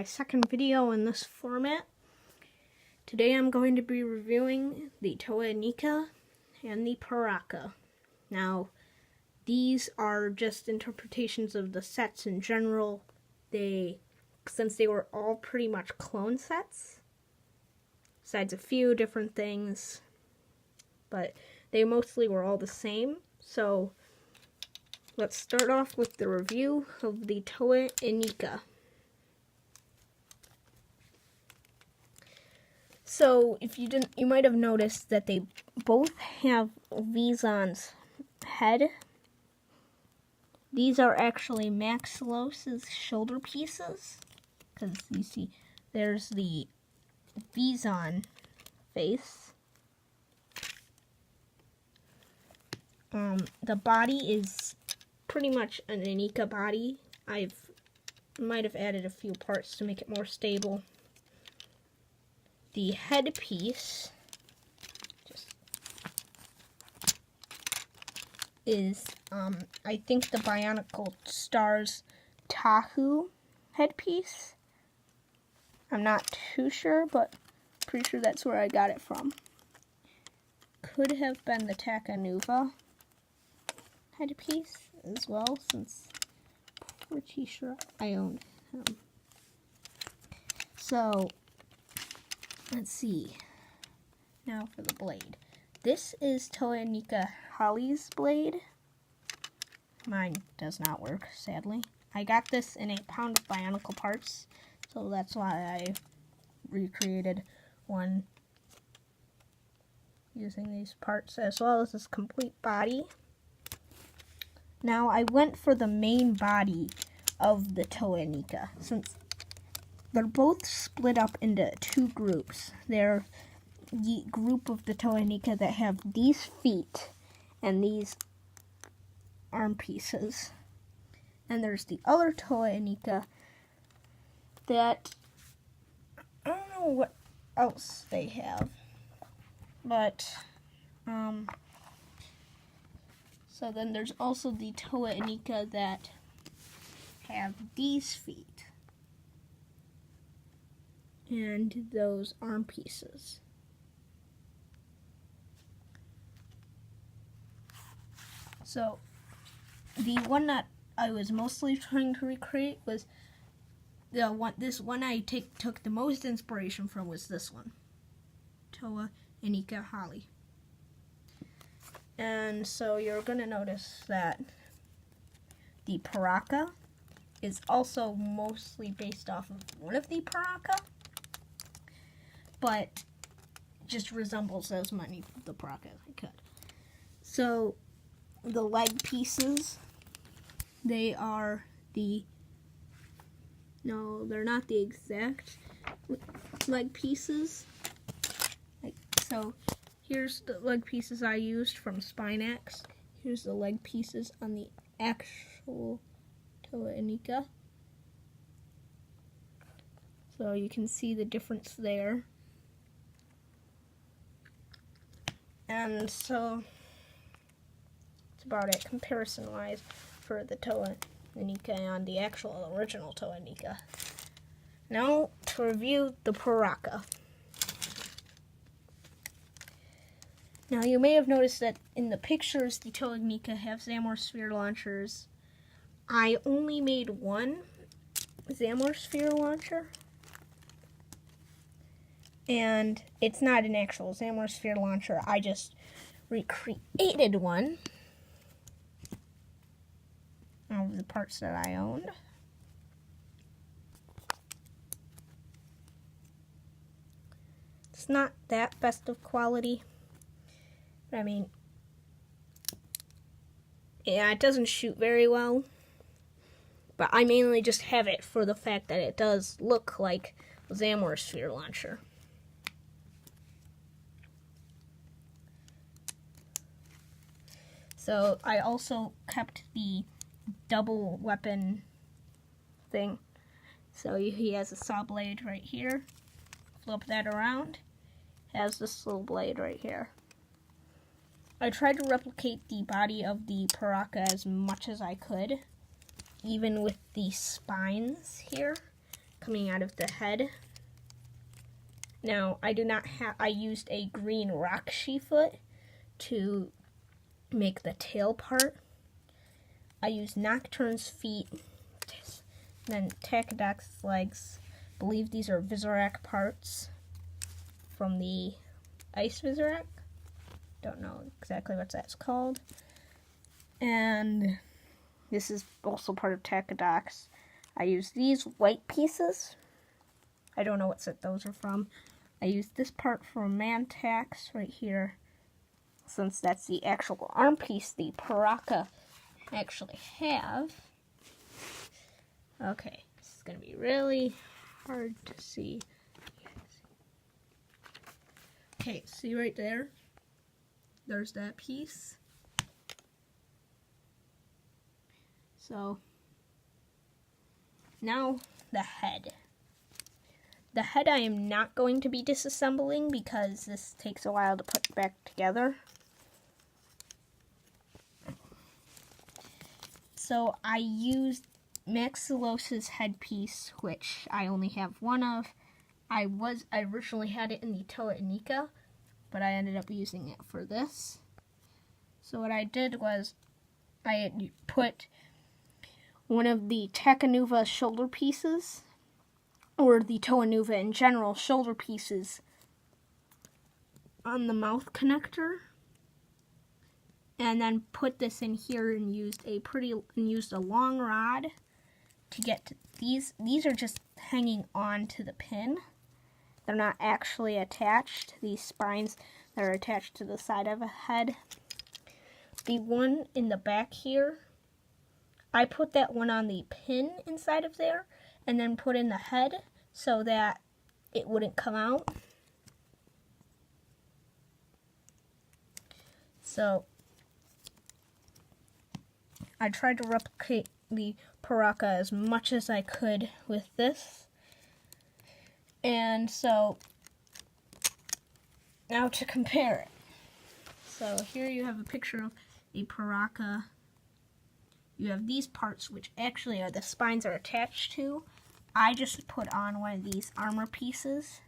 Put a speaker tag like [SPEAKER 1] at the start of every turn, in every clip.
[SPEAKER 1] my second video in this format. Today I'm going to be reviewing the Inika and the Piraka. Now, these are just interpretations of the sets in general. Since they were all pretty much clone sets, besides a few different things, but they mostly were all the same. So let's start off with the review of the Inika. So if you didn't, you might have noticed that they both have Vizon's head. These are actually Maxilos's shoulder pieces, because you see there's the Vizon face. The body is pretty much an Inika body. Might have added a few parts to make it more stable. The headpiece is, I think the Bionicle Star's Tahu headpiece. I'm not too sure, but pretty sure that's where I got it from. Could have been the Takanuva headpiece as well, since I'm pretty sure I own him. So, let's see. Now for the blade. This is Inika Holly's blade. Mine does not work, sadly. I got this in a pound of Bionicle parts, so that's why I recreated one using these parts as well as this complete body. Now I went for the main body of the Inika, since they're both split up into two groups. They're the group of the Inika that have these feet and these arm pieces. And there's the other Inika that, I don't know what else they have. But, so then there's also the Inika that have these feet and those arm pieces. So the one that I was mostly trying to recreate was this one I took the most inspiration from was this one, Inika Holly. And so you're gonna notice that the Piraka is also mostly based off of one of the Piraka, but just resembles as many of the Piraka as I could. So the leg pieces, they're not the exact leg pieces. So here's the leg pieces I used from Spinax. Here's the leg pieces on the actual Inika. So you can see the difference there. And so that's about it comparison-wise for the Inika and the actual original Inika. Now to review the Piraka. Now you may have noticed that in the pictures the Inika have Zamor sphere launchers. I only made one Zamor sphere launcher, and it's not an actual Zamor sphere launcher. I just recreated one of the parts that I owned. It's not that best of quality, but I mean, yeah, it doesn't shoot very well, but I mainly just have it for the fact that it does look like a Zamor sphere launcher. So I also kept the double weapon thing. So he has a saw blade right here. Flip that around. Has this little blade right here. I tried to replicate the body of the Piraka as much as I could, even with the spines here. coming out of the head. Now, I used a green Rakshi foot to make the tail part. I used Nocturne's feet, then Takadak's legs. I believe these are Visorak parts from the Ice Visorak. Don't know exactly what that's called. And this is also part of Takadak's. I used these white pieces. I don't know what set those are from. I used this part from Mantax right here, since that's the actual arm piece the Piraka actually have. Okay, this is going to be really hard to see. Okay, see right there? There's that piece. So, now the head. The head I am not going to be disassembling because this takes a while to put back together. So I used Maxilos's headpiece, which I only have one of. I originally had it in the Toa Inika, but I ended up using it for this. So what I did was I put one of the Takanuva shoulder pieces, or the Toa Nuva in general shoulder pieces, on the mouth connector, and then put this in here and used a long rod to get to these. These are just hanging on to the pin. They're not actually attached. These spines that are attached to the side of a head. The one in the back here, I put that one on the pin inside of there and then put in the head so that it wouldn't come out. So I tried to replicate the Piraka as much as I could with this. And so now to compare it. So here you have a picture of a Piraka. You have these parts, which actually are the spines are attached to. I just put on one of these armor pieces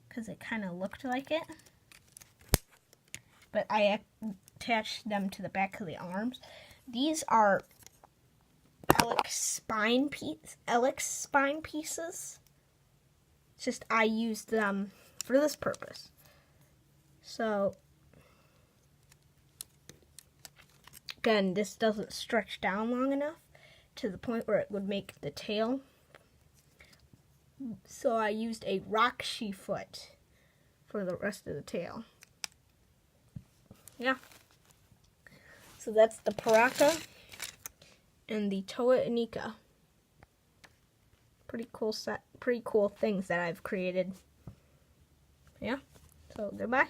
[SPEAKER 1] because it kind of looked like it. But I attached them to the back of the arms. These are Alex spine pieces. It's just I used them for this purpose. So again, this doesn't stretch down long enough to the point where it would make the tail. So I used a Rakshi foot for the rest of the tail. Yeah. So that's the Piraka and the Toa Inika. Pretty cool things that I've created. Yeah. So goodbye.